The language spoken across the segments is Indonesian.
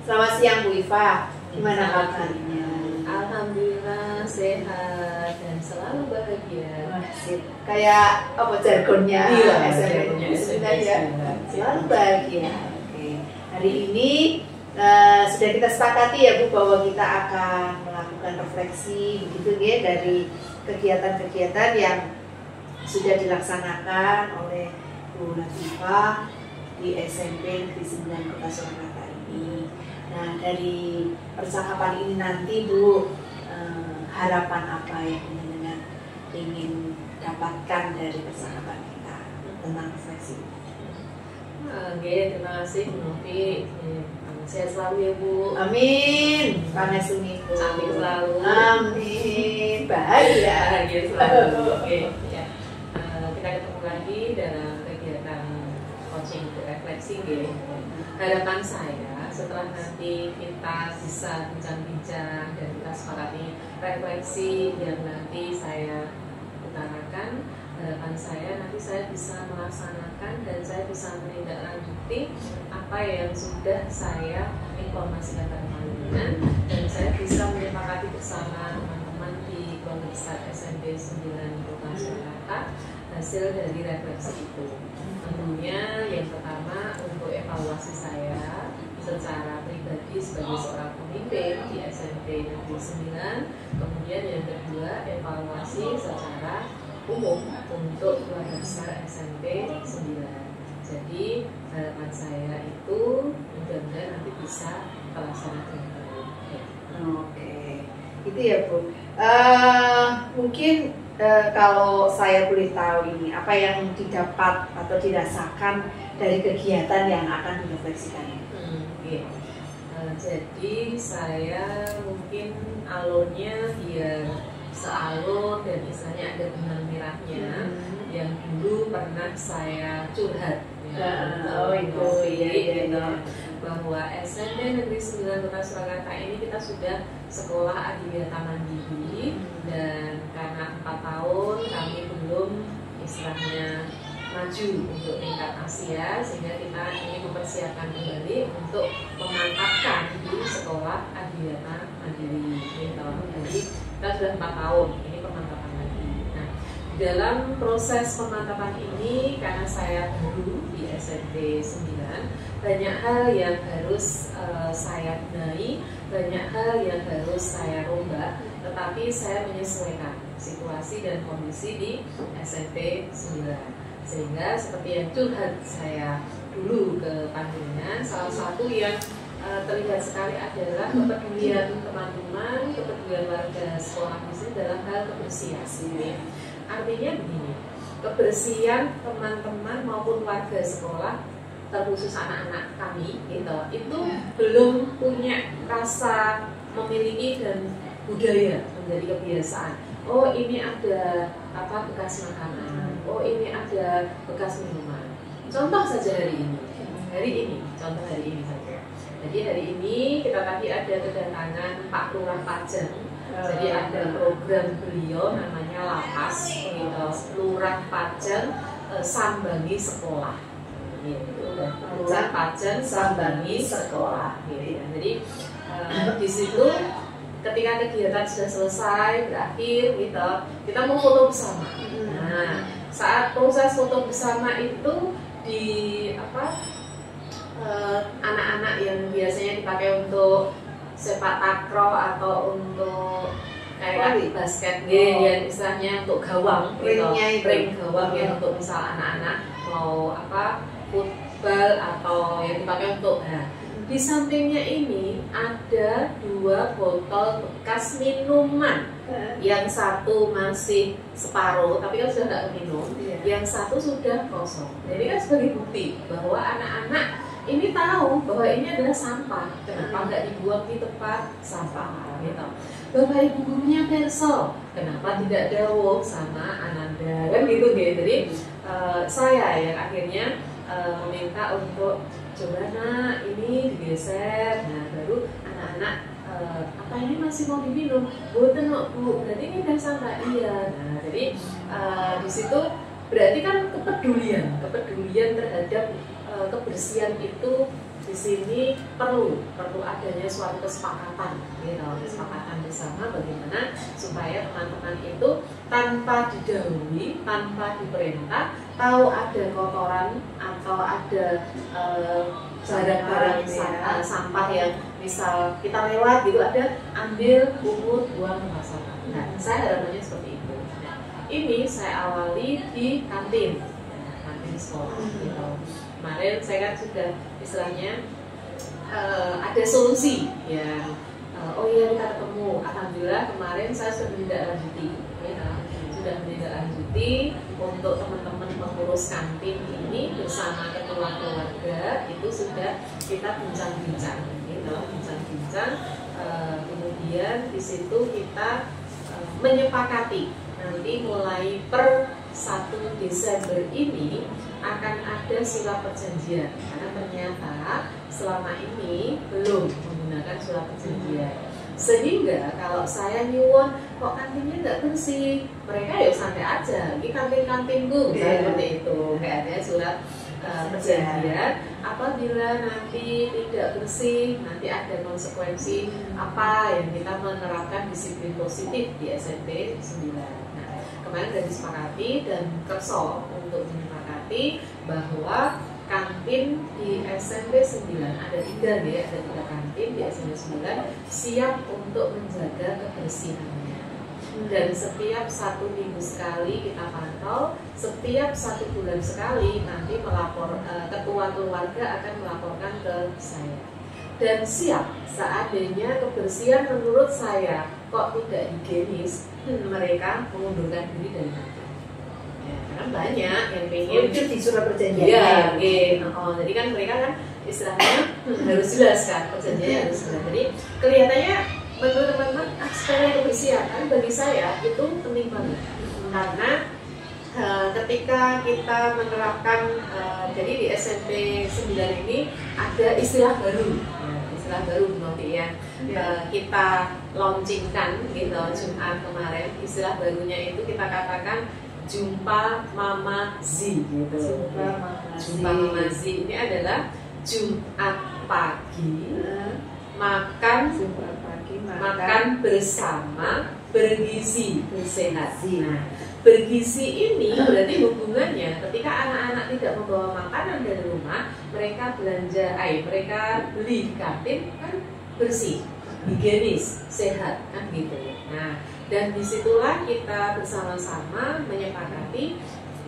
Selamat siang Bu Iva, gimana kabarnya? Alhamdulillah sehat dan selalu bahagia. Kayak apa jargonnya SMP ya. Selalu bahagia. Oke. Hari ini sudah kita sepakati ya Bu bahwa kita akan melakukan refleksi begitu ya dari kegiatan-kegiatan yang sudah dilaksanakan oleh Bu Latifah di SMP Negeri 9 Kota Surakarta ini. Nah, dari percakapan ini nanti Bu, harapan apa yang dengan ingin dapatkan dari percakapan kita tentang refleksi? Oke, terima kasih Bu Novi. Sehat selalu ya Bu. Amin. Panasuni Bu. Amin selalu. Amin. Bahagia. Bahagia selalu. Oke. Ya. Kita ketemu lagi dalam kegiatan coaching untuk refleksi. Harapan saya setelah nanti kita bisa bincang-bincang dan kita sepakati refleksi yang nanti saya utarakan, harapan saya nanti saya bisa melaksanakan dan saya bisa menindaklanjuti apa yang sudah saya informasikan pada teman-teman, dan saya bisa menyepakati bersama teman-teman di keluarga besar SMP 9 Kota Surakarta hasil dari refleksi itu. Tentunya yang pertama untuk evaluasi saya secara pribadi sebagai seorang pemimpin di SMP Negeri 9, kemudian yang kedua evaluasi secara umum untuk keluarga besar SMP 9. Jadi harapan saya itu mudah-mudahan nanti bisa terlaksana dengan baik. Oke, itu ya Bu. Mungkin kalau saya boleh tahu ini apa yang didapat atau dirasakan dari kegiatan yang akan direfleksikan. Jadi saya mungkin alurnya biar sealur dan misalnya ada benang merahnya yang dulu pernah saya curhat bahwa SMP Negeri 9 Kota Surakarta ini kita sudah sekolah adiwiyata mandiri, dan karena 4 tahun kami belum istilahnya maju untuk tingkat Asia, sehingga kita ingin mempersiapkan kembali untuk memantapkan di sekolah adiwiyata mandiri. Jadi kita sudah 4 tahun, ini pemantapan lagi. Nah, dalam proses pemantapan ini karena saya baru di SMP 9, banyak hal yang harus saya benahi, banyak hal yang harus saya rombak, tetapi saya menyesuaikan situasi dan kondisi di SMP 9. Sehingga seperti yang curhat saya dulu ke panjenengan, salah satu yang terlihat sekali adalah kepedulian teman-teman, kepedulian warga sekolah di sini dalam hal kebersihan. Artinya begini, kebersihan teman-teman maupun warga sekolah, terkhusus anak-anak kami itu belum punya rasa memiliki dan budaya menjadi kebiasaan. Oh, ini ada bekas makanan, oh ini ada bekas minuman. Contoh saja hari ini contoh hari ini saja. Jadi hari ini kita tadi ada kedatangan Pak Lurah Pajang. Jadi ada program beliau namanya Lapas, Lurah Pajang Sambangi Sekolah. Lurah Pajang Sambangi Sekolah. Jadi di situ ketika kegiatan sudah selesai, berakhir, kita mau foto bersama. Nah, saat proses foto bersama itu di anak-anak yang biasanya dipakai untuk sepak takraw atau untuk kayak basket, ya istilahnya untuk gawang, ring gawang ya, untuk misal anak-anak mau football atau yang dipakai untuk di sampingnya ini ada 2 botol bekas minuman. Yang satu masih separuh, tapi kan sudah nggak minum. Yang satu sudah kosong. Jadi kan sebagai bukti bahwa anak-anak ini tahu bahwa ini adalah sampah. Kenapa nggak dibuang di tempat sampah? Bapak Ibu gurunya perso, kenapa tidak dawuh sama Ananda? Kan gitu. Jadi saya yang akhirnya meminta untuk coba nak ini digeser. Nah, baru anak-anak apa ini masih mau diminum? Boten Bu, berarti ini udah sampah. Iya. Nah, jadi di situ berarti kan kepedulian terhadap kebersihan itu di sini perlu adanya suatu kesepakatan, gitu, kesepakatan bersama bagaimana supaya teman-teman itu tanpa didahului, tanpa diperintah, tahu ada kotoran atau ada barang-barang sampah yang misal kita lewat gitu, ada ambil, pungut, buang ke masalah. Nah, saya harapannya seperti itu. Nah, ini saya awali di kantin sekolah. Gitu. Kemarin saya kan sudah istilahnya ada solusi yang oh iya kita ketemu. Alhamdulillah kemarin saya sudah menindaklanjuti, ya, sudah menindaklanjuti untuk teman-teman pengurus kantin ini bersama ketua keluarga itu sudah kita bincang-bincang, gitu, bincang-bincang. Kemudian di situ kita menyepakati nanti mulai per 1 Desember ini akan ada surat perjanjian, karena ternyata selama ini belum menggunakan surat perjanjian, sehingga kalau saya nyuwun kok kantinnya nggak bersih, mereka ya santai aja, ini kantin-kantinku seperti itu, nggak ada surat perjanjian. Apabila nanti tidak bersih, nanti ada konsekuensi apa yang kita menerapkan disiplin positif di SMP 9. Kemarin sudah disepakati dan Kerso untuk menyepakati bahwa kantin di SMP 9 ada 3 ya, ada 3 kantin di SMP 9 siap untuk menjaga kebersihannya. Dan setiap 1 minggu sekali kita pantau, setiap 1 bulan sekali nanti ketua keluarga akan melaporkan ke saya. Dan siap seandainya kebersihan menurut saya kok tidak higienis, mereka mengundurkan diri dari kantin. Ya, karena banyak yang pengen itu di surat perjanjian. Ya, jadi kan mereka kan istilahnya harus jelas kan, perjanjiannya harus jelas. Jadi kelihatannya menurut teman-teman aspek kebersihan kan bagi saya itu penting banget. Karena ketika kita menerapkan jadi di SMP 9 ini ada istilah baru. Istilah baru nanti ya kita launchingkan gitu Jumat kemarin. Istilah barunya itu kita katakan jumpa Mama Z gitu. Jumpa Mama Z ini adalah Jumat pagi makan bersama bergizi sehat. Nah, bergizi ini berarti hubungannya ketika anak-anak tidak membawa makanan dari rumah, mereka belanja mereka beli di kantin kan bersih, higienis, sehat kan gitu. Nah, dan disitulah kita bersama-sama menyepakati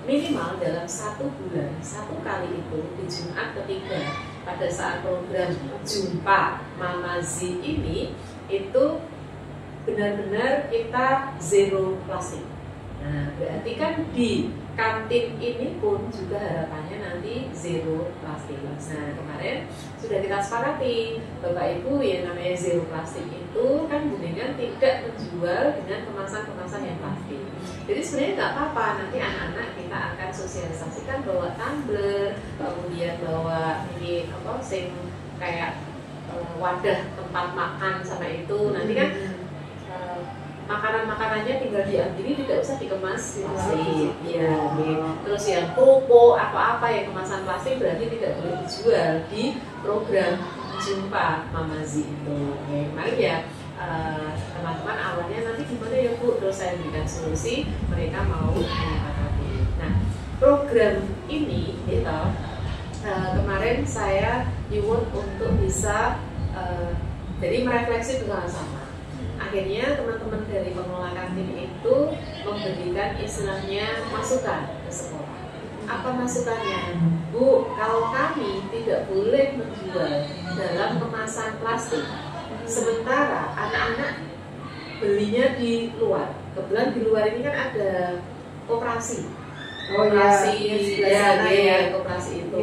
minimal dalam 1 bulan 1 kali itu di Jumat ketiga pada saat program Jumpa Mama Z ini itu benar-benar kita zero plastik. Nah, berarti kan di kantin ini pun juga harapannya nanti zero plastik. Nah, kemarin sudah kita sepakati Bapak Ibu yang namanya zero plastik itu kan dengan tidak menjual dengan kemasan-kemasan yang plastik. Jadi sebenarnya nggak apa-apa, nanti anak-anak kita akan sosialisasikan bawa tumbler, kemudian bawa ini kayak wadah tempat makan sama itu. Nanti kan makanan-makanannya tinggal diambil, tidak usah dikemas di plastik. Ya, terus yang kerupuk apa-apa yang kemasan plastik berarti tidak boleh dijual di program Jumpa Mama Z itu. Kemarin ya teman-teman awalnya nanti gimana ya Bu, terus saya berikan solusi, mereka mau menyepakati. Nah, program ini gitu, kemarin saya nyuwun untuk bisa jadi merefleksi bersama-sama. Akhirnya teman-teman dari pengelola kantin itu memberikan istilahnya masukan ke sekolah. Apa masukannya? Bu, kalau kami tidak boleh menjual dalam kemasan plastik, sementara anak-anak belinya di luar. Kebetulan di luar ini kan ada koperasi. Koperasi koperasi itu.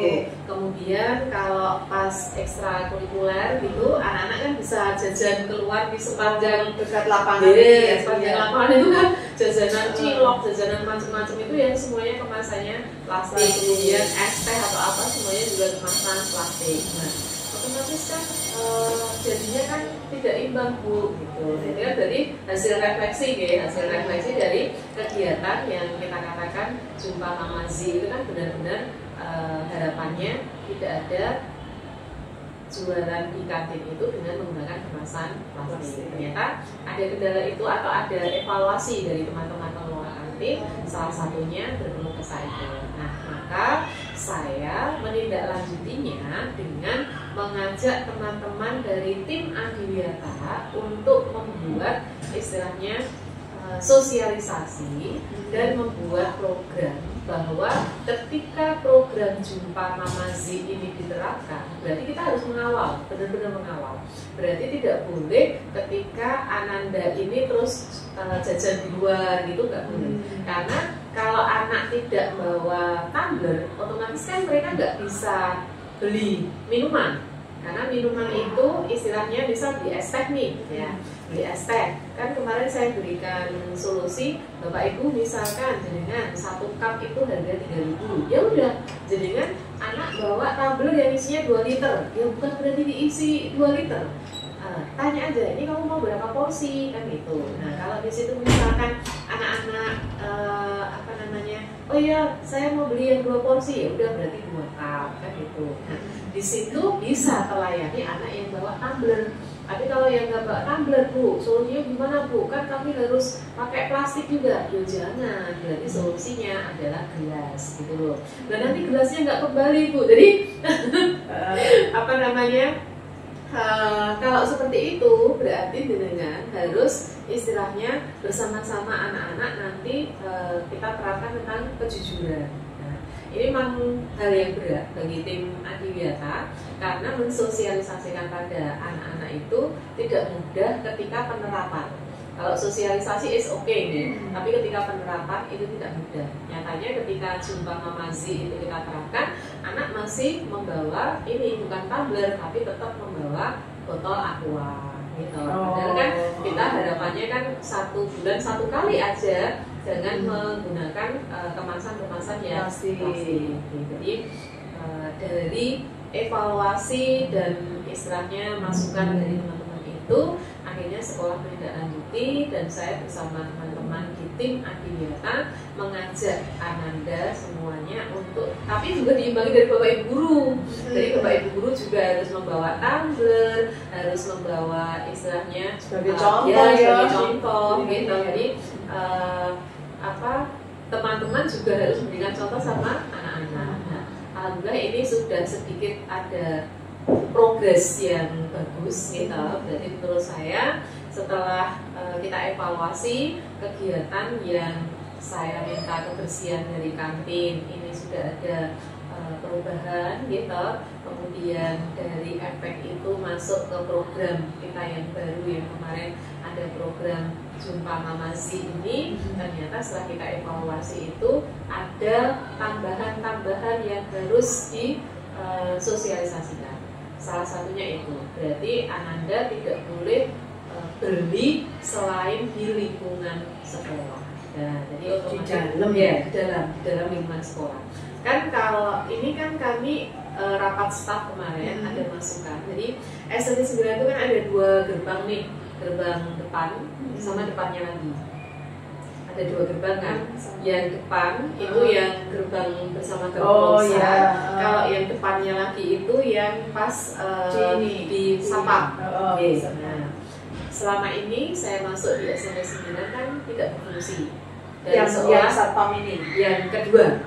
Kemudian kalau pas ekstrakurikuler gitu, anak-anak kan bisa jajan keluar di sepanjang dekat lapangan. Sepanjang lapangan itu kan jajanan cilok, jajanan macam-macam itu yang semuanya kemasannya plastik. Kemudian es teh atau apa semuanya juga kemasan plastik. Nah, otomatis kan jadinya kan tidak imbang Bu gitu. Jadi kan dari hasil refleksi dari kegiatan yang kita katakan Jumpa Mama Z itu kan benar-benar harapannya tidak ada jualan di kantin itu dengan menggunakan kemasan plastik. Ternyata ada kendala itu atau ada evaluasi dari teman-teman pengelola kantin, salah satunya berkeluh kesah itu. Nah, maka saya menindaklanjutinya dengan mengajak teman-teman dari tim Adiwiyata untuk membuat istilahnya sosialisasi dan membuat program bahwa ketika program Jumpa Mamazi ini diterapkan, berarti kita harus mengawal, benar-benar mengawal. Berarti tidak boleh ketika Ananda ini terus jajan di luar gitu, nggak boleh. Karena kalau anak tidak bawa tumbler, otomatis kan mereka nggak bisa beli minuman. Karena minuman itu istilahnya bisa beli es teh nih, ya, beli es teh. Kan kemarin saya berikan solusi, Bapak Ibu misalkan jenengan 1 cup itu harga 3.000, ya udah, jenengan anak bawa tumbler yang isinya 2 liter, ya bukan berarti diisi 2 liter. Tanya aja, ini kamu mau berapa porsi, kan gitu. Nah, kalau di situ misalkan anak-anak apa namanya, oh iya saya mau beli yang 2 porsi, ya udah berarti 2 cup, kan gitu. Nah, di situ bisa terlayani anak yang bawa tumbler. Tapi kalau yang nggak bawa tumbler, Bu, solusinya gimana, Bu? Kan kami harus pakai plastik juga. Ya jangan, berarti solusinya adalah gelas, gitu loh. Dan nanti gelasnya nggak kembali, Bu. Jadi apa namanya? Kalau seperti itu berarti dengan harus istilahnya bersama-sama anak-anak nanti kita terapkan tentang kejujuran. Nah, ini memang hal yang berat bagi tim Adiwiyata karena mensosialisasikan pada anak-anak itu tidak mudah ketika penerapan. Kalau sosialisasi is okay nih, tapi ketika penerapan itu tidak mudah. Nyatanya ketika Jumpa Mamazi itu kita terapkan, anak masih membawa ini bukan tumbler, tapi tetap membawa botol aqua gitu. Padahal kan kita harapannya kan 1 bulan 1 kali aja, jangan menggunakan kemasan-kemasan yang plastik. Jadi dari evaluasi dan istilahnya masukan dari teman-teman itu, akhirnya sekolah menindaklanjuti dan saya bersama teman-teman di tim Adiwiyata mengajak Ananda semuanya untuk, tapi juga diimbangi dari Bapak Ibu Guru. Jadi Bapak Ibu Guru juga harus membawa tumbler, harus membawa istilahnya sebagai contoh, sebagai contoh gitu. Jadi teman-teman juga harus memberikan contoh sama anak-anak. Nah, alhamdulillah ini sudah sedikit ada progres yang bagus gitu. Berarti menurut saya setelah kita evaluasi kegiatan yang saya minta kebersihan dari kantin ini sudah ada perubahan gitu, kemudian dari efek itu masuk ke program kita yang baru yang kemarin ada program Jumpa Mamazi ini, ternyata setelah kita evaluasi itu ada tambahan-tambahan yang harus disosialisasikan. Salah satunya itu, berarti Ananda tidak boleh beli selain di lingkungan sekolah. Nah, jadi di dalam lingkungan sekolah. Kan kalau ini kan kami rapat staf kemarin ada masukan. Jadi SMP 9 itu kan ada 2 gerbang nih, gerbang depan sama depannya lagi. Ada 2 gerbang kan. Yang depan itu yang gerbang bersama gerbang Kalau yang depannya lagi itu yang pas di Sapang. Nah, selama ini saya masuk di SMP 9 kan tidak berfungsi. Yang satpam ini, yang kedua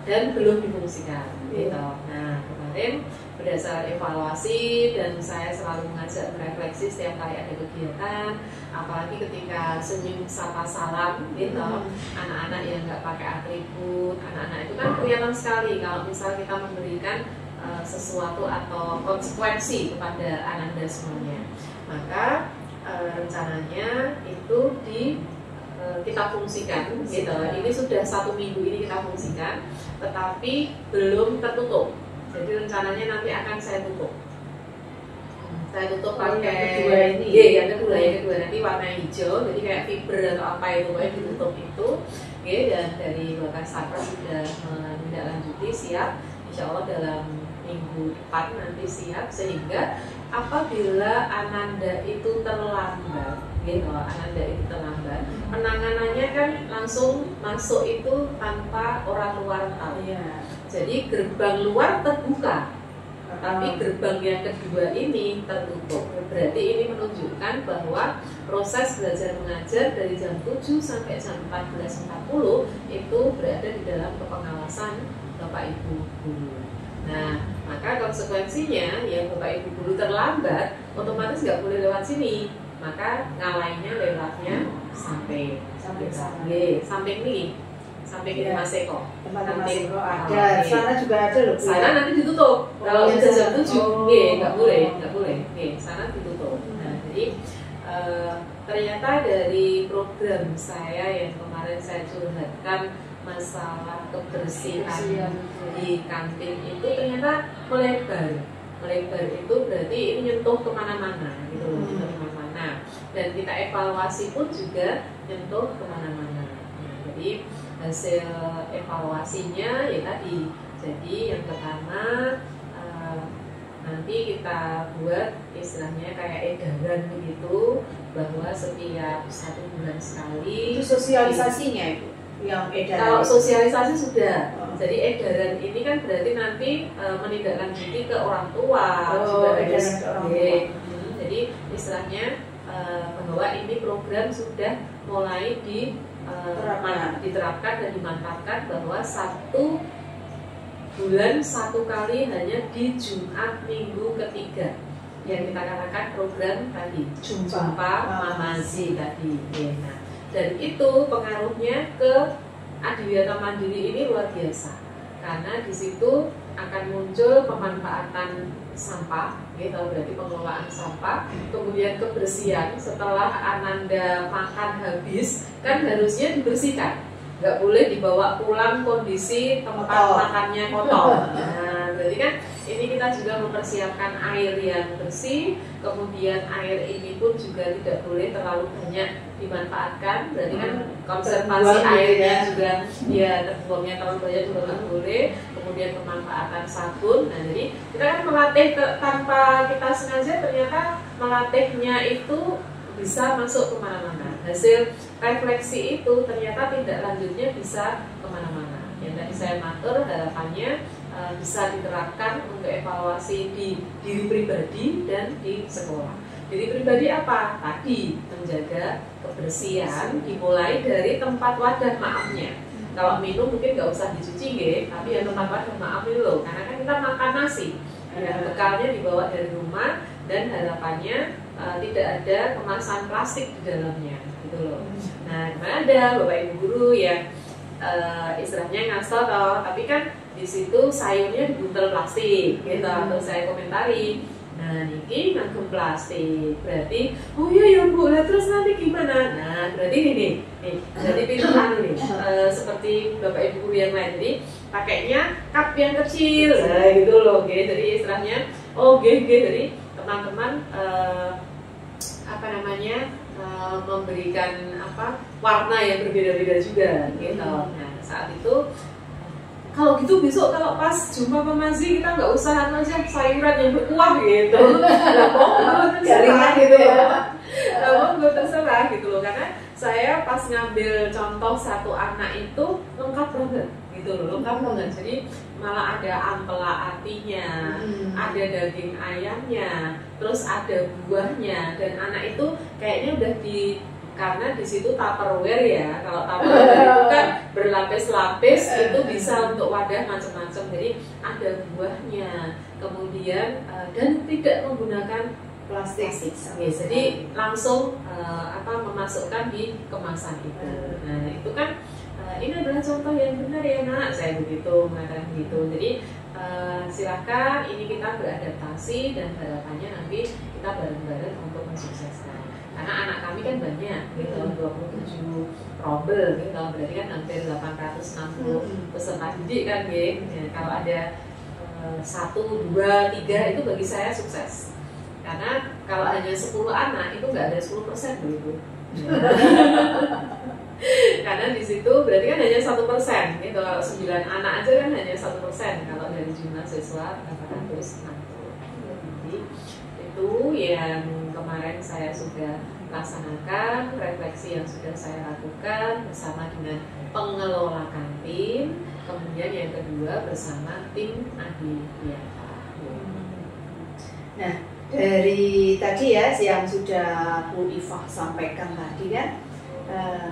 dan belum difungsikan gitu. Nah, kemarin berdasarkan evaluasi dan saya selalu mengajak merefleksi setiap kali ada kegiatan, apalagi ketika senyum sapa salam gitu, anak-anak yang nggak pakai atribut, anak-anak itu kan kelihatan sekali kalau misal kita memberikan sesuatu atau konsekuensi kepada Ananda semuanya. Maka rencananya itu kita fungsikan gitu. Ini sudah 1 minggu ini kita fungsikan, tetapi belum tertutup. Jadi rencananya nanti akan saya tutup. Saya tutup pakai yang kedua nanti warna hijau, jadi kayak fiber atau apa itu kayak ditutup itu. Dan dari Bapak Sakra sudah menindaklanjuti siap. Insya Allah dalam minggu depan nanti siap, sehingga apabila Ananda itu terlambat penanganannya kan langsung masuk itu tanpa orang luar tahu. Jadi gerbang luar terbuka, Tapi gerbang yang kedua ini tertutup. Berarti ini menunjukkan bahwa proses belajar mengajar dari jam 7 sampai jam 14.40 itu berada di dalam kepengawasan Bapak Ibu guru. Nah, maka konsekuensinya ya Bapak Ibu guru terlambat, otomatis nggak boleh lewat sini. Maka ngalahinnya lewatnya samping ini. Samping ini Mas Eko. Tempat Mas Eko ada. Sana juga ada loh. Sana nanti ditutup. Kalau sudah jam 7, nggak boleh. Sana ditutup. Nah, jadi ternyata dari program saya yang kemarin saya curhatkan masalah kebersihan di kantin itu ternyata melebar. Melebar itu berarti ini nyentuh kemana-mana, gitu loh, kemana-mana. Dan kita evaluasi pun juga nyentuh kemana-mana. Nah, jadi hasil evaluasinya ya tadi. Jadi yang pertama nanti kita buat istilahnya kayak edaran begitu, bahwa setiap 1 bulan sekali. Itu sosialisasinya itu yang edaran. Kalau sosialisasi sudah. Jadi edaran ini kan berarti nanti menindaklanjuti ke orang tua. Edaran ke orang tua. Jadi istilahnya bahwa ini program sudah mulai diterapkan dan dimantapkan, bahwa 1 bulan 1 kali hanya di Jumat minggu ketiga yang kita katakan program tadi Jumpa Mamazi tadi. Nah, dan itu pengaruhnya ke Adiwiyata Mandiri ini luar biasa, karena di situ akan muncul pemanfaatan sampah, gitu, berarti pengelolaan sampah, kemudian kebersihan setelah Ananda makan habis kan harusnya dibersihkan, nggak boleh dibawa pulang kondisi tempat makannya kotor. Nah, berarti kan ini kita juga mempersiapkan air yang bersih, kemudian air ini pun juga tidak boleh terlalu banyak dimanfaatkan, berarti kan konservasi airnya juga ya terbuangnya terlalu banyak juga nggak boleh. Kemudian pemanfaatan sabun. Nah, jadi kita kan melatih tanpa kita sengaja, ternyata melatihnya itu bisa masuk kemana-mana. Hasil refleksi itu ternyata tindak lanjutnya bisa kemana-mana. Yang tadi saya matur harapannya bisa diterapkan untuk evaluasi di diri pribadi dan di sekolah. Diri pribadi apa? Tadi menjaga kebersihan dimulai dari tempat wadah maafnya. Kalau minum mungkin nggak usah dicuci, tapi yang tempat wadah maaf itu loh, karena kan kita makan nasi, bekalnya dibawa dari rumah dan harapannya tidak ada kemasan plastik di dalamnya, gitu loh. Nah, kemarin ada Bapak Ibu guru yang istilahnya ngasal tapi kan di situ sayurnya dibuntel plastik, gitu, atau saya komentari. Nah, ini ngagem plastik, berarti oh iya ya Bu, nah terus nanti gimana? Nah, berarti ini jadi pintuan nih, seperti Bapak Ibu guru yang lain, jadi pakainya cup yang kecil, gitu loh, jadi istilahnya jadi teman-teman memberikan warna yang berbeda-beda juga, gitu. Nah, saat itu kalau gitu besok kalau pas jumpa Mamazi kita nggak usah aja sayuran yang berkuah gitu. Terserah gitu ya. Gue terserah gitu loh, karena saya pas ngambil contoh 1 anak itu lengkap banget gitu loh, lengkap banget. Jadi malah ada ampela atinya, ada daging ayamnya, terus ada buahnya, dan anak itu kayaknya udah karena di situ Tupperware ya, kalau Tupperware itu kan berlapis-lapis, itu bisa untuk wadah macam-macam. Jadi ada buahnya, kemudian dan tidak menggunakan plastik. Jadi langsung memasukkan di kemasan itu. Nah, itu kan ini adalah contoh yang benar ya Nak, saya begitu mengatakan begitu. Jadi silakan ini kita beradaptasi dan harapannya nanti kita bareng-bareng untuk mensukseskan. Karena anak kami kan banyak, gitu, 27 probel, gitu, berarti kan hampir 860 peserta didik kan, gitu. Ya, kalau ada 1, 2, 3 itu bagi saya sukses. Karena kalau hanya 10 anak itu nggak ada 10% begitu. Karena di situ berarti kan hanya 1%, gitu. Kalau 9 anak aja kan hanya 1%. Kalau dari jumlah siswa 860. Jadi itu yang kemarin saya sudah laksanakan, refleksi yang sudah saya lakukan bersama dengan pengelola kantin, kemudian yang kedua bersama tim Adiwiyata. Nah, dari tadi ya yang sudah Bu Ifah sampaikan tadi kan,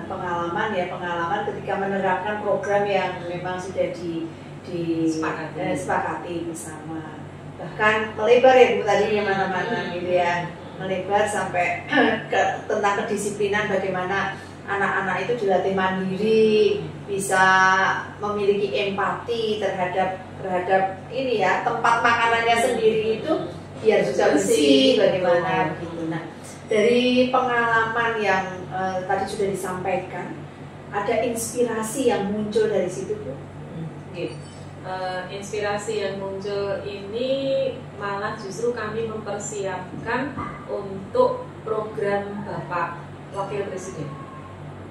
pengalaman ketika menerapkan program yang memang sudah disepakati bersama, bahkan melebar ya Bu tadi mana-mana gitu ya, melebar sampai tentang kedisiplinan, bagaimana anak-anak itu dilatih mandiri, bisa memiliki empati terhadap ini ya, tempat makanannya sendiri itu biar juga bersih, bagaimana begitu. Nah, dari pengalaman yang tadi sudah disampaikan, ada inspirasi yang muncul dari situ Bu? Inspirasi yang muncul ini malah justru kami mempersiapkan untuk program Bapak Wakil Presiden.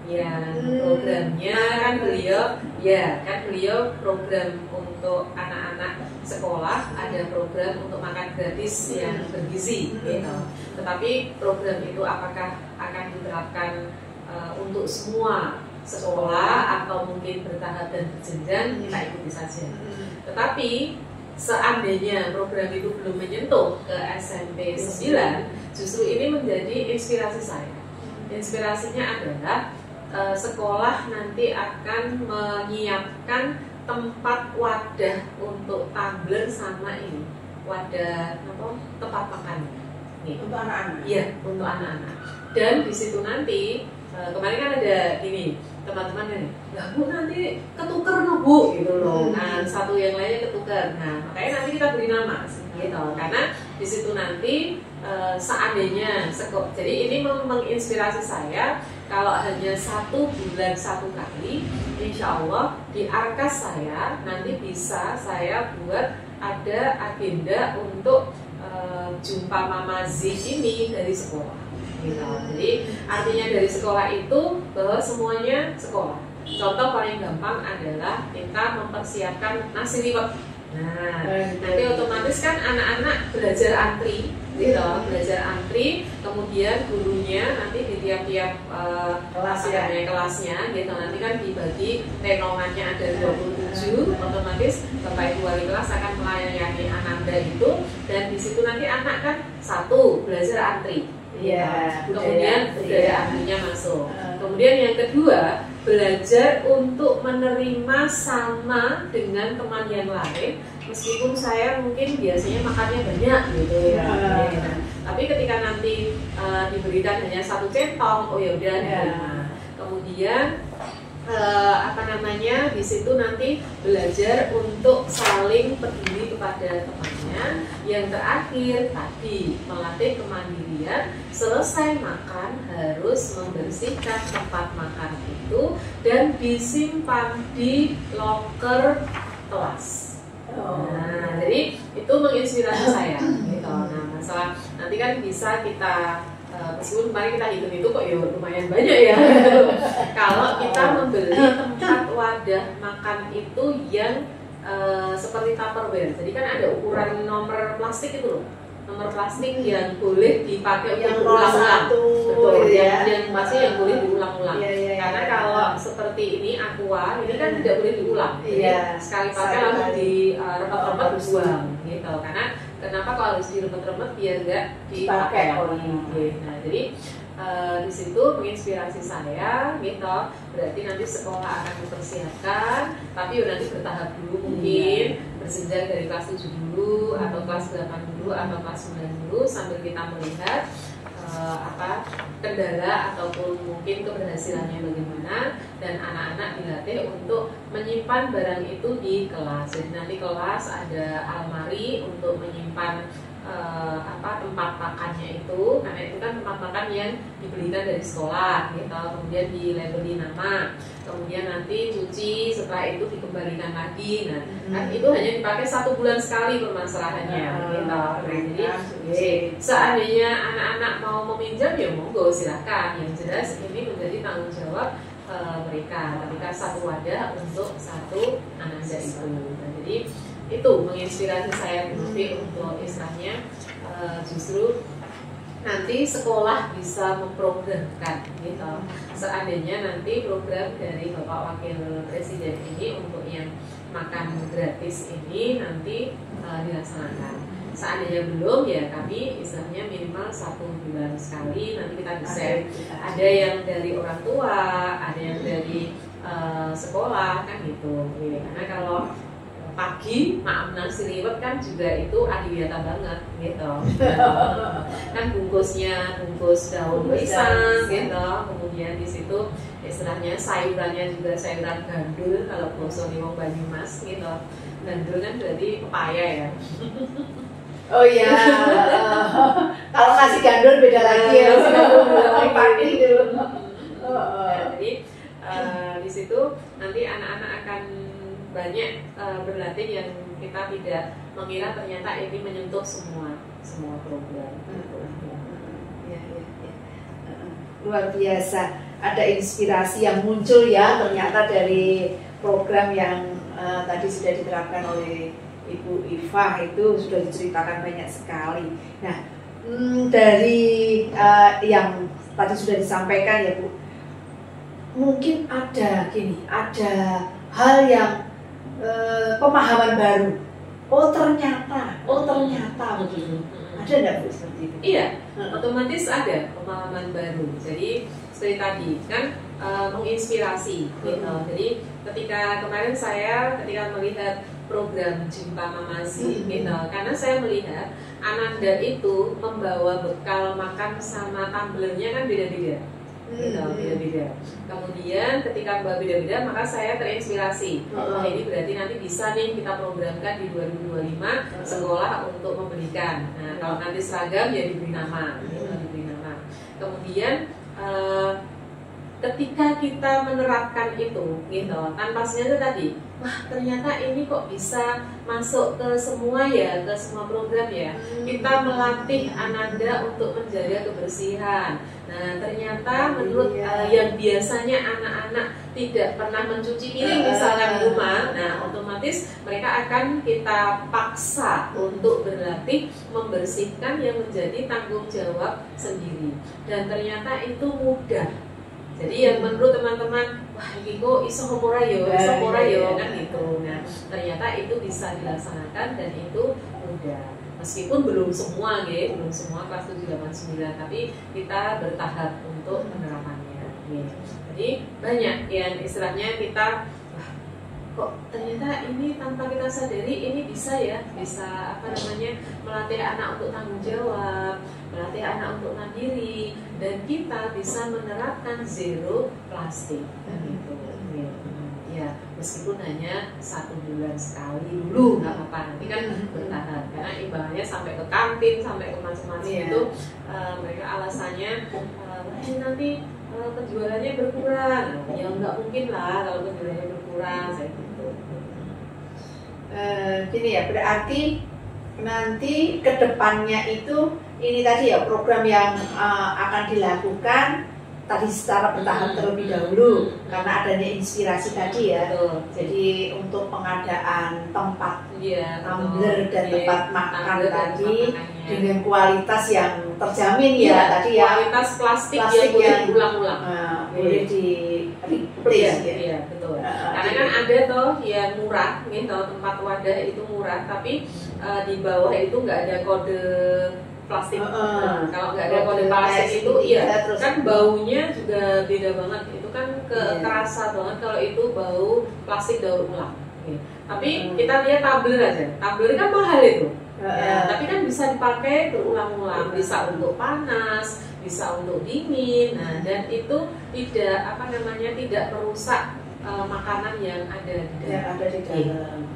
Ya, programnya kan beliau program untuk anak-anak sekolah, ada program untuk makan gratis yang bergizi gitu. Tetapi program itu apakah akan diterapkan untuk semua sekolah atau mungkin bertahap dan berjenjang, kita ikuti saja. Tetapi seandainya program itu belum menyentuh ke SMP 9, justru ini menjadi inspirasi saya. Inspirasinya adalah sekolah nanti akan menyiapkan tempat wadah untuk tumbler sama ini wadah tempat makan untuk anak-anak. Iya, untuk anak-anak. Dan di situ nanti kemarin kan ada ini teman-teman kan, ya Bu nanti ketuker loh Bu gitu loh. Nah satu yang lainnya ketuker. Nah makanya nanti kita beri nama gitu, karena di situ nanti seandainya jadi ini menginspirasi saya. Kalau hanya 1 bulan 1 kali, insya Allah di arkas saya nanti bisa saya buat ada agenda untuk jumpa Mama Z ini dari sekolah. Gitu. Jadi artinya dari sekolah itu bahwa semuanya sekolah. Contoh paling gampang adalah kita mempersiapkan nasi liwet. Nah, nanti otomatis kan anak-anak belajar antri, gitu, belajar antri, kemudian gurunya nanti di tiap-tiap kelasnya, gitu, nanti kan dibagi tenongannya ada 27, otomatis Bapak Ibu wali kelas akan melayani Ananda itu, dan di situ nanti anak kan 1 belajar antri. Ya, kemudian budaya antrinya masuk. Kemudian yang kedua, belajar untuk menerima sama dengan teman yang lain, meskipun saya mungkin biasanya makannya banyak gitu ya. Nah, tapi ketika nanti diberikan hanya 1 centong, oh ya udah diterima. Kemudian di situ nanti belajar untuk saling peduli kepada temannya. Yang terakhir tadi melatih kemandirian, selesai makan harus membersihkan tempat makan itu dan disimpan di loker kelas. Nah, jadi itu menginspirasi saya gitu. Nah, masalah nanti kan bisa kita meskipun kemarin kita hitung kok ya lumayan banyak ya. Kalau kita membeli tempat wadah makan itu yang seperti Tupperware, jadi kan ada ukuran nomor plastik itu loh, nomor plastik yang boleh dipakai untuk berulang-ulang, betul ya, yang masih yang boleh diulang-ulang. Karena kalau seperti ini aqua ini kan tidak boleh diulang, jadi sekali pakai langsung dirempet-rempet buang gitu. Karena kenapa kalau harus dirempet-rempet biar nggak dipakai lagi. Nah jadi di situ menginspirasi saya gitu. Berarti nanti sekolah akan mempersiapkan, tapi nanti bertahap dulu, mungkin bersenjang dari kelas 7 dulu atau kelas 8 dulu atau kelas 9 dulu, sambil kita melihat kendala ataupun mungkin keberhasilannya bagaimana, dan anak-anak dilatih untuk menyimpan barang itu di kelas. Jadi nanti kelas ada almari untuk menyimpan tempat makannya itu, karena itu kan tempat makan yang dibelikan dari sekolah gitu. Kemudian dilabeli nama, kemudian nanti cuci, setelah itu dikembalikan lagi. Nah kan itu hanya dipakai 1 bulan sekali permasalahannya gitu. Jadi seandainya anak-anak mau meminjam ya monggo silahkan. Yang jelas ini menjadi tanggung jawab mereka. Mereka 1 wadah untuk 1 Ananda itu. Nah, jadi itu menginspirasi saya untuk istilahnya justru nanti sekolah bisa memprogramkan gitu. Seandainya nanti program dari Bapak Wakil Presiden ini untuk yang makan gratis ini nanti dilaksanakan. Seandainya belum, ya kami istilahnya minimal 1 bulan sekali nanti kita desain. Ada yang dari orang tua, ada yang dari sekolah kan gitu. Karena kalau pagi maaf nasi liwet kan juga itu adiwiyata banget gitu. Kan bungkusnya bungkus daun pisang gitu. Kemudian di situ istilahnya sayurannya juga sayuran gandul kalau basa wong Banyumas gitu. Gandul kan berarti pepaya ya. Oh iya, kalau nasi gandul beda lagi ya, nasi gandul lagi pagi gitu. Jadi di situ nanti anak-anak akan banyak berlatih yang kita tidak mengira ternyata ini menyentuh semua program. Ya. Luar biasa, ada inspirasi yang muncul ya ternyata dari program yang tadi sudah diterapkan oleh Ibu Iva itu sudah diceritakan banyak sekali. Nah, dari yang tadi sudah disampaikan ya Bu, mungkin ada hal yang pemahaman baru. Oh ternyata begitu. Ada enggak Bu seperti itu? Iya, otomatis ada pemahaman baru. Jadi seperti tadi kan menginspirasi gitu. Jadi ketika kemarin saya melihat program Jumpa Mamasi gitu, karena saya melihat Ananda itu membawa bekal makan sama tumblernya kan beda-beda. Beda-beda. Kemudian ketika beda-beda maka saya terinspirasi. Nah, ini berarti nanti bisa nih kita programkan di 2025 sekolah untuk membelikan. Nah, kalau nanti seragam ya diberi nama, Kemudian ketika kita menerapkan itu gitu, tanpa sengaja tadi, wah ternyata ini kok bisa masuk ke semua program ya. Kita melatih Ananda untuk menjaga kebersihan. Nah ternyata menurut yang biasanya anak-anak tidak pernah mencuci piring misalnya di rumah, nah otomatis mereka akan kita paksa untuk berlatih membersihkan yang menjadi tanggung jawab sendiri. Dan ternyata itu mudah. Jadi yang menurut teman-teman, wah ini kok iso ora yo kan gitu. Nah, ternyata itu bisa dilaksanakan dan itu mudah. Meskipun belum semua belum semua kelas 7 8 9, tapi kita bertahap untuk penerapannya. Jadi banyak yang istilahnya kita kok ternyata ini tanpa kita sadari ini bisa melatih anak untuk tanggung jawab, melatih anak untuk mandiri, dan kita bisa menerapkan zero plastik gitu. Ya meskipun hanya 1 bulan sekali dulu nggak apa-apa, nanti kan bertahap karena imbalannya sampai ke kantin sampai ke macam-macam itu mereka alasannya nanti penjualannya berkurang. Ya nggak mungkin lah kalau penjualannya berkurang saya gitu. Gini ya, berarti nanti kedepannya itu ini tadi ya program yang akan dilakukan tadi secara bertahap terlebih dahulu karena adanya inspirasi tadi ya. Jadi untuk pengadaan tempat tumbler dan tempat makan tadi dengan kualitas yang terjamin tadi ya. Kualitas plastik yang ulang-ulang. Boleh di replace ya. Betul. Karena kan ada toh yang murah gitu, tempat wadah itu murah tapi di bawah itu nggak ada kode plastik. Kalau nggak ada kode plastik itu kan baunya juga beda banget. Itu kan kerasa banget kalau itu bau plastik daur ulang. Tapi kita lihat tumbler aja. Tumbler kan mahal itu. Tapi kan bisa dipakai berulang-ulang, bisa untuk panas, bisa untuk dingin. Nah, dan itu tidak merusak makanan yang ada di dalam.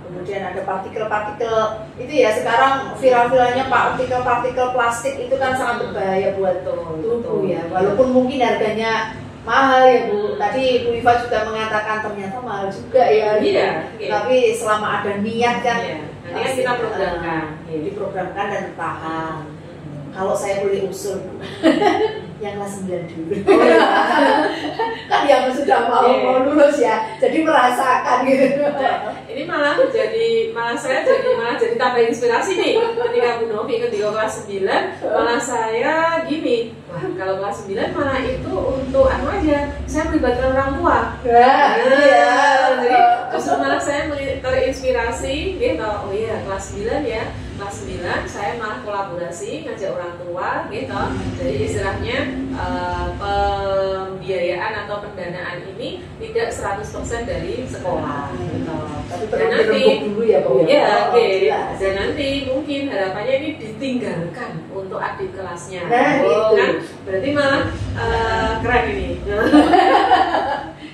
Kemudian ada partikel-partikel itu ya, sekarang viral-viralnya partikel-partikel plastik itu kan sangat berbahaya buat tubuh ya. Walaupun mungkin harganya mahal ya Bu. Tadi Bu Iva juga mengatakan ternyata mahal juga ya. Tapi selama ada niat kan, nanti kan kita programkan, diprogramkan dan bertahan. Kalau saya boleh usul yang kelas 9 dulu. Kan yang sudah mau lulus ya, jadi merasakan gitu. Ini malah saya jadi tambah inspirasi nih. Ketika Bu Novi ketika kelas 9, malah saya gini, wah kalau kelas 9 malah itu untuk aja, saya melibatkan orang tua. Iya. Jadi Justru malah saya terinspirasi gitu. Oh iya, kelas 9 ya. Kelas 9 saya malah kolaborasi ngajak orang tua gitu. Jadi istilahnya pembiayaan atau pendanaan ini tidak 100% dari sekolah gitu. Tapi Dan perlu nanti dirembuk dulu ya, Bu. ya, Oh, oke. jelas. Dan nanti mungkin harapannya ini ditinggalkan untuk adik kelasnya. Nah, gitu. Kan berarti malah keren ini.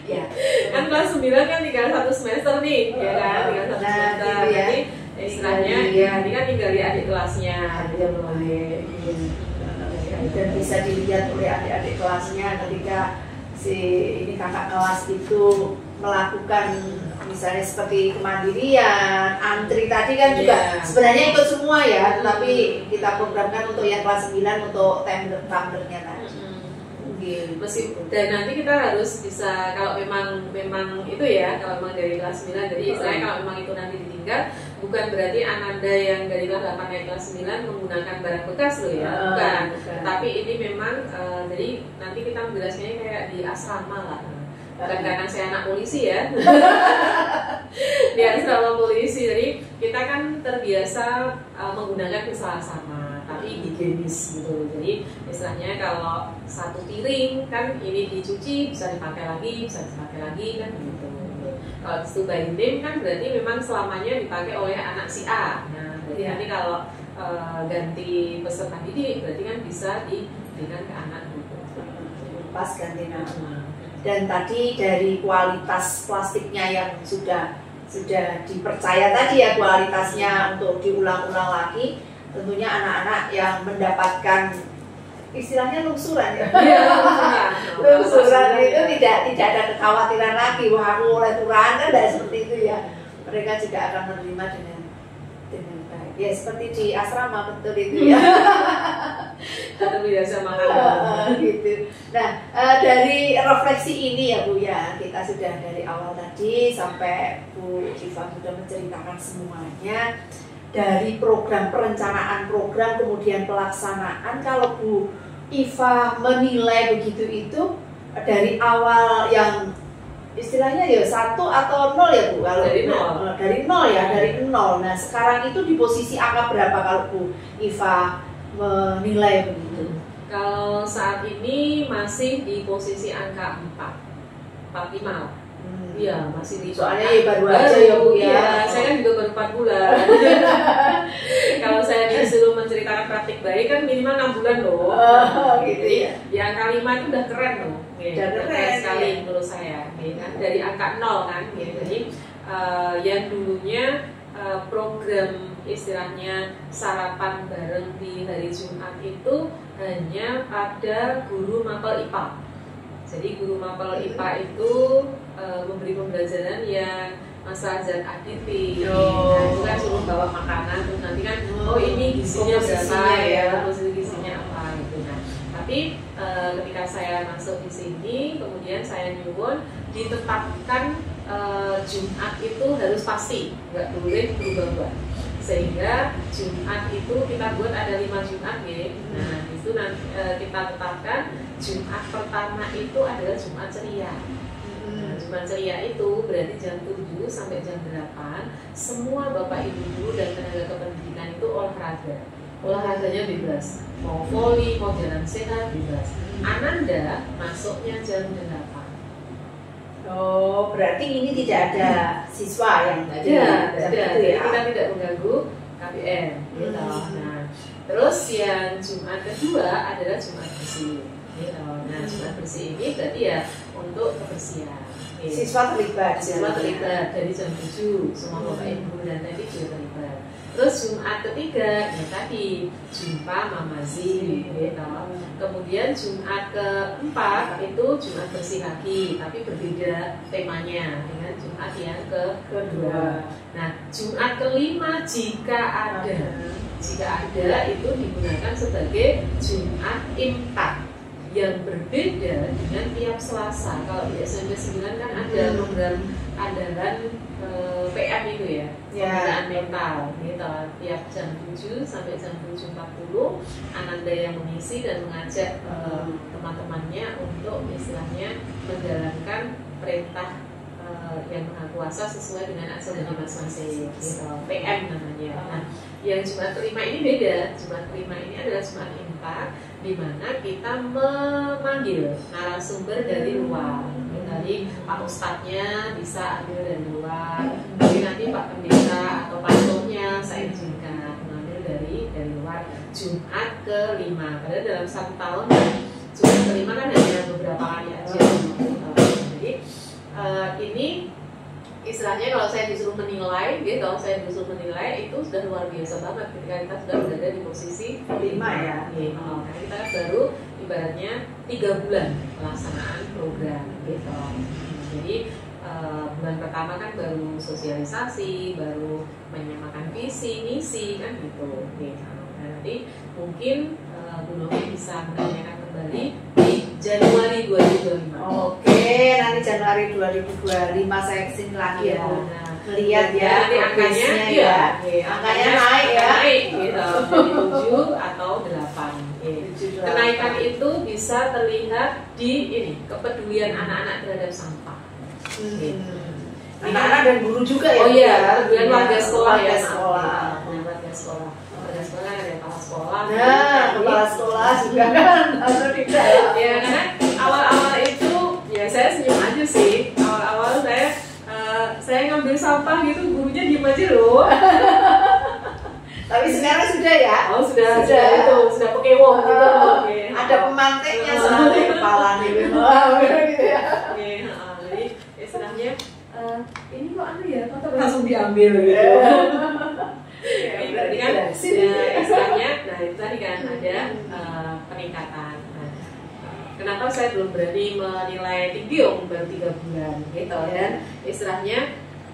Ya. Kan kelas 9 kan tinggal 1 semester nih, ya kan? Tinggal 1 Nah, semester. gitu ya. Jadi istilahnya ya ini kan tinggal di adik kelasnya. Ada mulai dan bisa dilihat oleh adik-adik kelasnya ketika si ini kakak kelas itu melakukan misalnya seperti kemandirian, antri tadi kan juga sebenarnya ikut semua ya, tetapi kita programkan untuk yang kelas 9 untuk tumblernya tadi. Meskipun dan nanti kita harus bisa kalau memang itu ya, kalau memang dari kelas 9, jadi istilahnya kalau memang itu nanti ditinggal, bukan berarti Ananda yang dari kelas 8 naik kelas 9 menggunakan barang bekas loh ya, bukan. Tapi ini memang jadi nanti kita menjelaskannya kayak di asrama lah. Bukan karena saya anak polisi ya. Di asrama polisi, jadi kita kan terbiasa menggunakan kesalahan sama, tapi higienis gitu. Jadi istilahnya kalau satu piring kan ini dicuci bisa dipakai lagi kan gitu. Kalau itu by name kan berarti memang selamanya dipakai oleh anak si A. Nah, berarti nanti kalau ganti peserta didik berarti kan bisa diberikan ke anak gitu. Pas ganti nama. Dan tadi dari kualitas plastiknya yang sudah dipercaya tadi ya kualitasnya untuk diulang-ulang lagi, tentunya anak-anak yang mendapatkan istilahnya lungsuran ya. Lungsuran itu tidak ada kekhawatiran lagi, wah aku mulai turun kan tidak seperti itu ya. Mereka juga akan menerima dengan baik. Ya seperti di asrama betul itu ya. Atau biasa makan gitu. Nah, dari refleksi ini ya Bu ya, kita sudah dari awal tadi sampai Bu Iva sudah menceritakan semuanya dari program perencanaan program kemudian pelaksanaan. Kalau Bu Iva menilai begitu itu dari awal yang istilahnya ya 1 atau 0 ya Bu, kalau dari 0 ya, dari 0. Nah sekarang itu di posisi angka berapa kalau Bu Iva menilai begitu? Kalau saat ini masih di posisi angka 45. Iya, masih di soalnya ya baru aja ya Bu ya. Iya, saya kan juga baru 4 bulan. Kalau saya disuruh menceritakan praktik baik kan minimal 6 bulan loh. Gitu ya. Di angka 5 itu udah keren loh. Udah keren sekali ya. menurut saya. Dari angka 0 kan. Jadi yang dulunya program istilahnya sarapan bareng di hari Jumat itu hanya pada guru mapel IPA. Jadi guru mapel IPA itu memberi pembelajaran yang masalah zat aditif. Nah, itu kan suruh bawa makanan terus nanti kan ini gizinya berapa ya, komposisi gizinya apa gitu. Nah, tapi ketika saya masuk di sini kemudian saya nyuwun ditetapkan Jumat itu harus pasti, nggak boleh berubah-ubah. Sehingga Jumat itu kita buat ada 5 Jumat ya. Nah, itu nanti kita tetapkan Jumat pertama itu adalah Jumat ceria. Nah, Jumat ceria itu berarti jam 7 sampai jam 8 semua Bapak Ibu guru dan tenaga kependidikan itu olahraga. Olahraganya bebas. Mau voli, mau jalan sehat bebas. Ananda masuknya jam 8. Oh, berarti ini tidak ada siswa yang tidak, ya. kita tidak mengganggu KPM gitu. Nah, terus yang Jumat kedua adalah Jumat bersih gitu. Nah, Jumat bersih ini berarti ya untuk kebersihan gitu. Siswa terlibat dari jam 7 semua Bapak Ibu dan tadi juga terlibat. Terus Jumat ketiga ya tadi jumpa mamazi gitu. Kemudian Jumat keempat itu Jumat bersih lagi, tapi berbeda temanya dengan Jumat yang kedua. Nah, Jumat kelima jika ada itu digunakan sebagai Jumat imtak yang berbeda dengan tiap Selasa. Kalau di SMP 9 kan ada program andalan PM itu ya, pembinaan mental gitu. Tiap jam 7 sampai jam 7.40 Ananda yang mengisi dan mengajak teman-temannya untuk istilahnya menjalankan perintah yang Maha Kuasa sesuai dengan ajaran masing-masing, gitu. PM namanya. Nah, yang Jumat kelima ini beda. Jumat kelima ini adalah Jumat impak, di mana kita memanggil narasumber dari luar. Jadi Pak Ustadznya bisa ambil dari luar, jadi nanti Pak Pendeta atau pastornya saya izinkan mengambil dari luar Jumat kelima. Padahal dalam 1 tahun Jumat kelima kan hanya beberapa kali aja. Jadi ini istilahnya kalau saya disuruh menilai, gitu, itu sudah luar biasa banget ketika kita sudah berada di posisi 5 ya. Karena kita kan baru ibaratnya 3 bulan pelaksanaan program, gitu. Jadi bulan pertama kan baru sosialisasi, baru menyamakan visi, misi, kan gitu. Nah, nanti mungkin Bu Novi bisa menanyakan kembali di Januari 2025. Oke, nanti Januari 2025 saya kesini lagi ya, Bu. Lihat ya, angkanya ya. Angkanya naik ya. Naik gitu. Jadi 7 atau 8. Kenaikan itu bisa terlihat di ini, kepedulian anak-anak terhadap sampah. Anak-anak dan guru juga ya. Oh iya, kepedulian warga sekolah ya. Warga sekolah. Warga sekolah ada kepala sekolah. Nah, kepala sekolah juga kan atau tidak? Ya, karena awal-awal itu ya saya senyum aja sih. Awal-awal saya ngambil sampah gitu, gurunya diem aja loh. Tapi sekarang sudah ya? Oh sudah itu, sudah pekewong gitu. Ada pemantiknya selalu di kepala gitu. Gitu ya. Jadi istilahnya ini kok ya, kok langsung diambil gitu. Berarti kan istilahnya, nah itu tadi kan ada peningkatan. Kenapa saya belum berani menilai tinggi baru 3 bulan gitu, dan istilahnya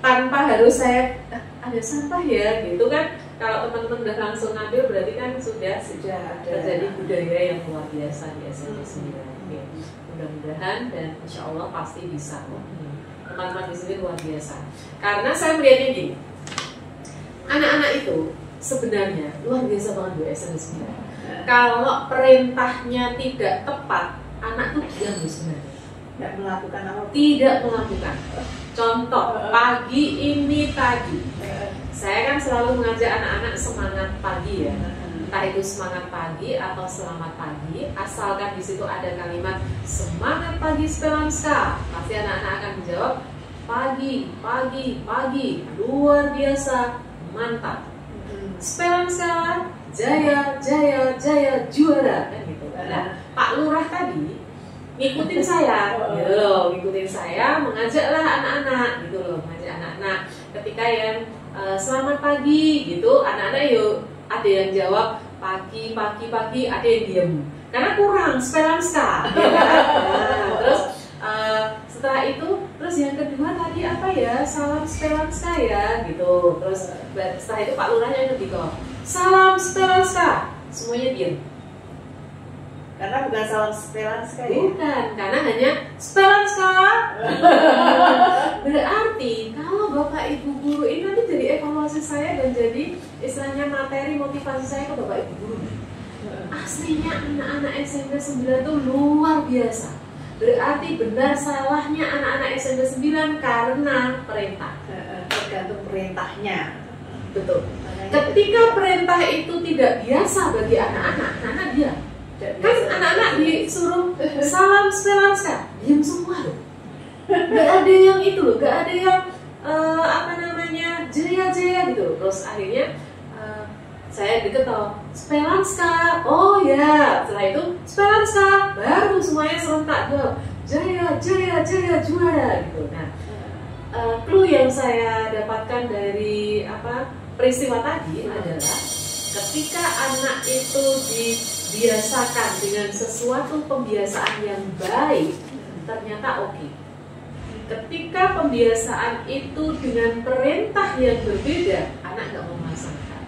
tanpa harus saya ada sampah ya gitu kan. Kalau teman-teman udah langsung ngambil berarti kan sudah terjadi budaya yang luar biasa di SMP 9. Mudah-mudahan dan insya Allah pasti bisa. Teman-teman di sini luar biasa. Karena saya melihatnya gini, anak-anak itu sebenarnya luar biasa banget di SMP 9. Kalau perintahnya tidak tepat, anak tuh diam sebenarnya. Tidak melakukan apa? Tidak melakukan. Contoh, pagi ini tadi saya kan selalu mengajak anak-anak semangat pagi ya. Entah itu semangat pagi atau selamat pagi, asalkan di situ ada kalimat semangat pagi Speranska, pasti anak-anak akan menjawab pagi, pagi, pagi, luar biasa, mantap. Speranska, jaya, jaya, jaya, juara, kan gitu. Nah, Pak Lurah tadi ngikutin saya, gitu loh, ngikutin saya, mengajaklah anak-anak, gitu loh, mengajak anak-anak. Ketika yang selamat pagi, gitu, anak-anak yuk, ada yang jawab pagi, pagi, pagi, ada yang diem, karena kurang Speranska, ya kan? Nah, terus setelah itu, terus yang kedua tadi apa ya, salam Speranska ya, gitu. Terus setelah itu Pak Lurahnya yang ketiga, salam Speranska, semuanya diem. Karena bukan salam Speranska ya? Bukan, karena hanya Speranska. Berarti kalau Bapak Ibu guru ini nanti jadi evaluasi saya dan jadi istilahnya materi motivasi saya ke Bapak Ibu guru. Aslinya anak-anak SMP 9 itu luar biasa. Berarti benar salahnya anak-anak SMP 9 karena perintah. Tergantung perintahnya. Betul. Ketika perintah itu tidak biasa bagi anak-anak, karena dia kan anak-anak disuruh salam Speranska, diam semua loh. Gak ada yang itu loh, gak ada yang jaya-jaya gitu. Terus akhirnya saya diketok Speranska, oh ya, setelah itu Speranska, baru semuanya serentak jawab jaya, jaya, jaya, juara gitu. Nah, clue yang saya dapatkan dari peristiwa tadi adalah ketika anak itu dibiasakan dengan sesuatu pembiasaan yang baik, ternyata oke. Ketika pembiasaan itu dengan perintah yang berbeda, anak nggak memasangkan.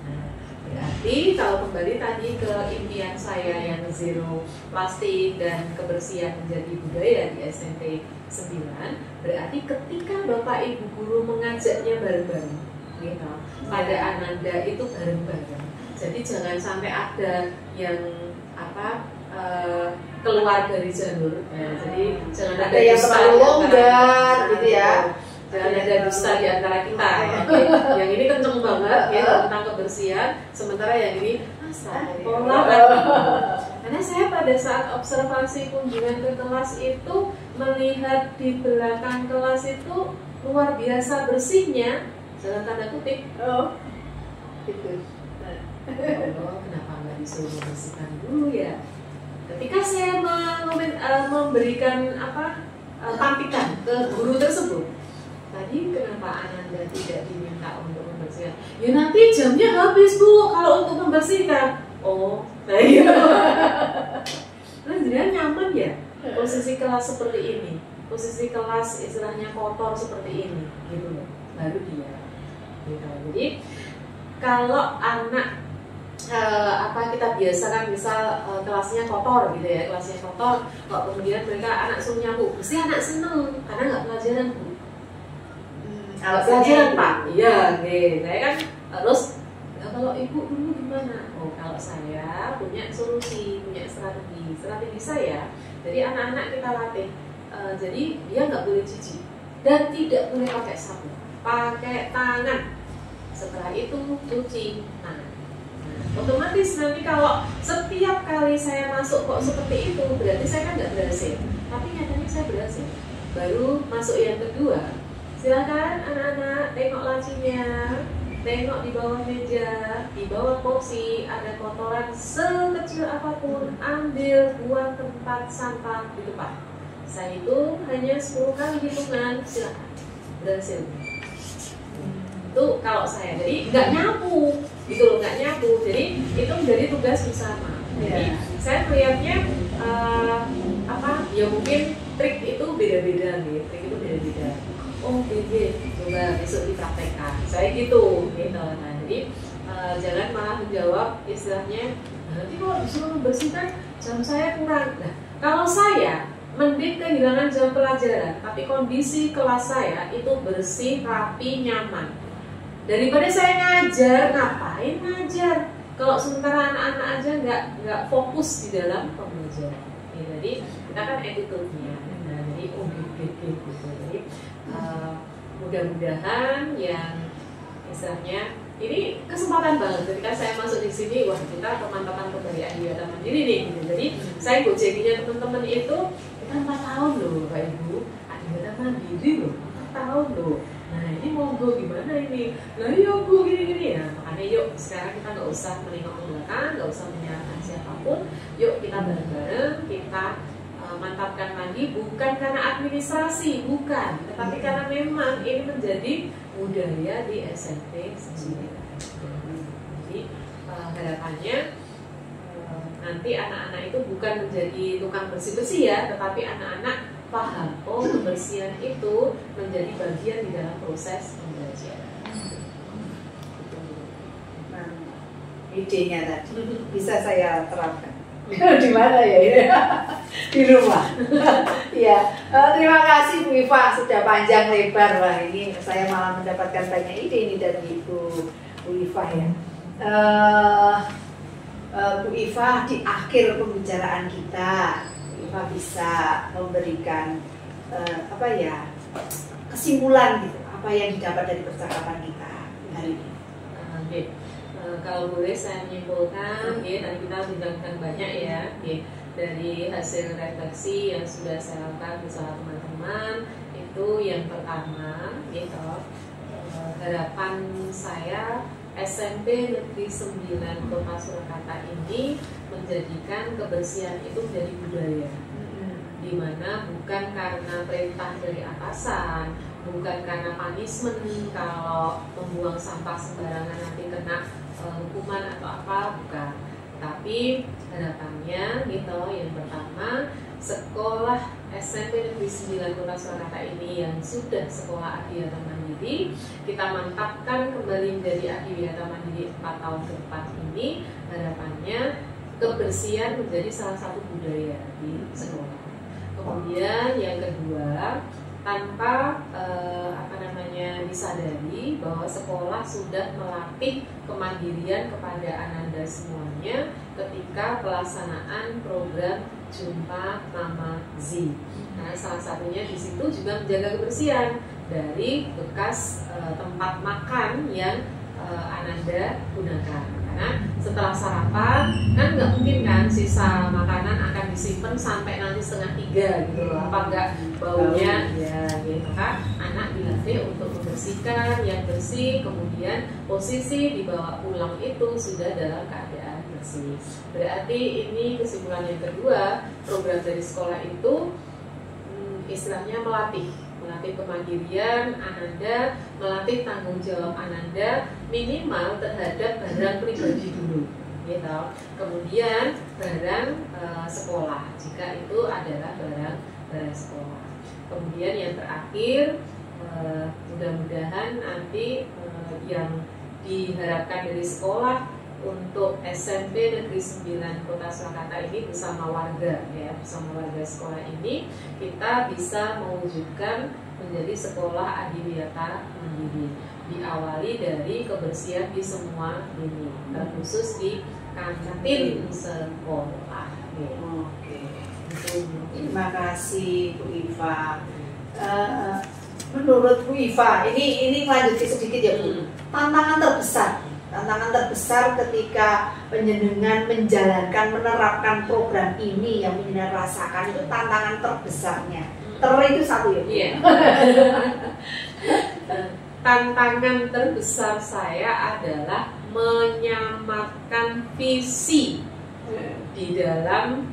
Nah, berarti kalau kembali tadi ke impian saya yang zero plastik dan kebersihan menjadi budaya di SMP 9, berarti ketika Bapak Ibu guru mengajaknya bareng-bareng, gitu, pada Ananda itu bareng-bareng. Jadi jangan sampai ada yang keluar dari jalur. Jadi jangan ada yang terlalu longgar gitu ya. Jangan ada dusta di antara kita ya. Yang ini kenceng banget ya tentang kebersihan, sementara yang ini pola. Karena saya pada saat observasi kunjungan ke kelas itu melihat di belakang kelas itu luar biasa bersihnya, dalam tanda kutip. Oh, gitu. Allah, kenapa nggak disuruh membersihkan dulu ya? Ketika saya memberikan tampikan ke guru tersebut, tadi kenapa Ananda tidak diminta untuk membersihkan? Ya nanti jamnya habis Bu kalau untuk membersihkan. Oh, nah iya. Nah, jadi nyaman ya posisi kelas seperti ini, posisi kelas istilahnya kotor seperti ini, gitu loh. Baru dia. Gitu. Jadi kalau anak kita biasakan misal kelasnya kotor gitu ya, kelasnya kotor, kok kemudian mereka anak suruh nyapu, pasti anak seneng karena nggak pelajaran Bu. Nggak pelajaran Pak, iya, gitu. Saya kan terus kalau ibu dulu gimana? Oh kalau saya punya solusi, punya strategi saya. Jadi anak-anak kita latih, jadi dia nggak boleh jijik dan tidak boleh pakai sabun, pakai tangan. Setelah itu cuci tangan. Otomatis nanti kalau setiap kali saya masuk kok seperti itu, berarti saya kan nggak berhasil. Tapi nyatanya saya berhasil. Baru masuk yang kedua, silakan anak-anak tengok lacinya, tengok di bawah meja, di bawah kursi ada kotoran sekecil apapun, ambil buang tempat sampah gitu Pak. Saya itu hanya 10 kali hitungan, silakan berhasil. Itu kalau saya, jadi nggak nyapu gitu loh, nggak nyapu, jadi itu menjadi tugas bersama. Jadi saya melihatnya ya mungkin trik itu beda-beda nih, trik itu beda-beda. Oh beda, coba besok dipraktekkan. Saya gitu. Nah jadi jangan malah menjawab istilahnya nanti kalau disuruh membersihkan jam saya kurang. Nah kalau saya mending kehilangan jam pelajaran, tapi kondisi kelas saya itu bersih, rapi, nyaman. Daripada saya ngajar, ngapain ngajar? Kalau sementara anak-anak aja nggak fokus di dalam pembelajaran. Ya, jadi kita kan attitude-nya. Nah, jadi gitu. Jadi mudah-mudahan yang istilahnya ini kesempatan banget. Ketika saya masuk di sini, wah kita teman-teman kembali Adiwiyata Mandiri nih. Gitu. Jadi saya gojekinya teman-teman itu kita 4 tahun loh, Pak Ibu. Adiwiyata Mandiri loh, 4 tahun loh. Nah ini monggo gimana ini? Lah yuk Bu gini-gini ya. Makanya yuk sekarang kita nggak usah menengok ke belakang, nggak usah menyalahkan siapapun. Yuk kita bareng-bareng kita mantapkan lagi, bukan karena administrasi, bukan, tetapi karena memang ini menjadi budaya di SMP sendiri. Jadi harapannya nanti anak-anak itu bukan menjadi tukang bersih-bersih ya, tetapi anak-anak paham, oh kebersihan itu menjadi bagian di dalam proses pembelajaran. Nah, idenya tadi bisa saya terapkan. Di mana ya ini? Di rumah. Ya, terima kasih Bu Iva sudah panjang lebar lah ini. Saya malah mendapatkan banyak ide ini dari Bu Iva ya. Bu Iva di akhir pembicaraan kita, Bu Iva bisa memberikan kesimpulan gitu, apa yang didapat dari percakapan kita hari ini. Kalau boleh saya menyimpulkan, tadi kita bincangkan banyak ya, dari hasil refleksi yang sudah saya lakukan bersama teman-teman. Itu yang pertama, harapan saya SMP Negeri 9 Kota Surakarta ini menjadikan kebersihan itu menjadi budaya, di mana bukan karena perintah dari atasan, bukan karena punishment kalau membuang sampah sembarangan nanti kena hukuman atau apa, bukan. Tapi harapannya yang pertama, sekolah SMP Negeri 9 Kota Surakarta ini yang sudah sekolah Adiwiyata Mandiri, kita mantapkan kembali menjadi Adiwiyata Mandiri 4 tahun ke depan ini. Harapannya kebersihan menjadi salah satu budaya di sekolah. Kemudian yang kedua, tanpa disadari bahwa sekolah sudah melatih kemandirian kepada Ananda semuanya ketika pelaksanaan program Jumpa Mama Z. Nah, salah satunya di situ juga menjaga kebersihan dari bekas tempat makan yang Ananda gunakan. Karena setelah sarapan kan nggak mungkin kan sisa makanan akan disimpan sampai nanti 2:30 gitu loh. Apa enggak baunya ya gitu kan. Anak dilatih untuk membersihkan yang bersih, kemudian posisi dibawa pulang itu sudah dalam keadaan bersih. Berarti ini kesimpulan yang kedua, program dari sekolah itu istilahnya melatih kemandirian Ananda, melatih tanggung jawab Ananda minimal terhadap barang pribadi dulu, gitu. Kemudian barang sekolah jika itu adalah barang sekolah. Kemudian yang terakhir, mudah-mudahan nanti yang diharapkan dari sekolah untuk SMP Negeri 9 Kota Surakarta ini bersama warga bersama warga sekolah ini kita bisa mewujudkan menjadi sekolah adiwiyata mandiri, diawali dari kebersihan di semua lini, terkhusus di kantin sekolah. Oke. Terima kasih Bu Iva. Menurut Bu Iva, ini lanjut sedikit ya Bu. Tantangan terbesar ketika penjenengan menjalankan, menerapkan program ini yang penjenengan rasakan itu tantangan terbesarnya. Itu satu ya? Iya. Tantangan terbesar saya adalah menyamakan visi di dalam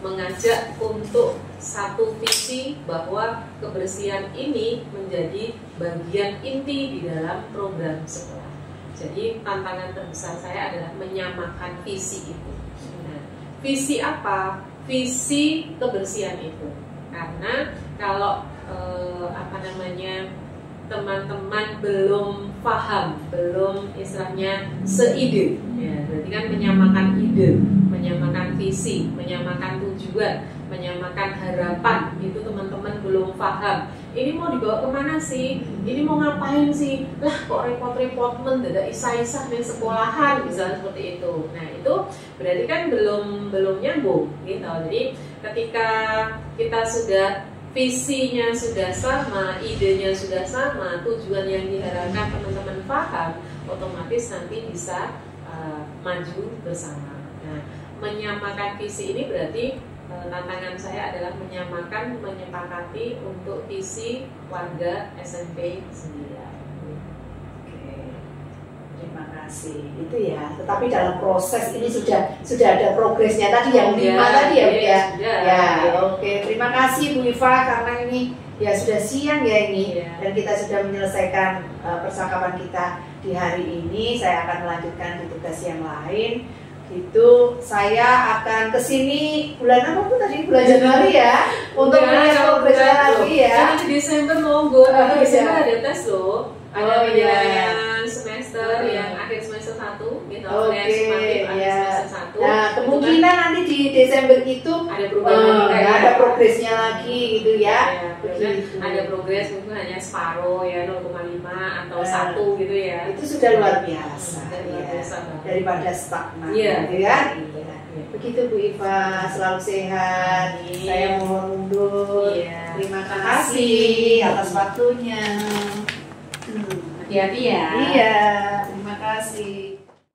mengajak untuk satu visi bahwa kebersihan ini menjadi bagian inti di dalam program sekolah. Jadi tantangan terbesar saya adalah menyamakan visi itu. Nah, visi apa? Visi kebersihan itu. Karena kalau teman-teman belum paham, belum istilahnya seide, ya, berarti kan menyamakan ide, menyamakan visi, menyamakan tujuan, menyamakan harapan, itu teman-teman belum paham. Ini mau dibawa kemana sih? Ini mau ngapain sih? Lah kok repot-repot mendadak isah-isah di sekolahan, misalnya seperti itu. Nah itu berarti kan belum nyambung, gitu. Jadi ketika kita sudah visinya sudah sama, idenya sudah sama, tujuan yang diharapkan teman-teman paham, otomatis nanti bisa maju bersama. Nah, menyamakan visi ini berarti tantangan saya adalah menyepakati untuk visi warga SMP 9. Terima kasih. Itu ya. Tetapi dalam proses ini sudah ada progresnya tadi yang 5 tadi ya, Bu ya. Ya, oke. Terima kasih Bu Iva karena ini ya sudah siang ya ini dan kita sudah menyelesaikan percakapan kita di hari ini. Saya akan melanjutkan di tugas yang lain. Itu saya akan kesini bulan apa tuh tadi, bulan Januari ya untuk melihat progresnya lagi ya. Di Desember monggo, Desember ada tes loh, ada penilaian semester yang akhir semester 1 gitu, semester 1. Nah kemungkinan nanti di Desember itu ada perubahan ada progresnya lagi gitu ya. Ada progres mungkin hanya separuh ya 0,5 atau 1 gitu ya. Itu sudah luar biasa. Daripada stagnan. Gitu ya. Begitu Bu Iva, selalu sehat. Saya mohon undur. Terima kasih atas waktunya. Hati-hati ya. Iya, terima kasih.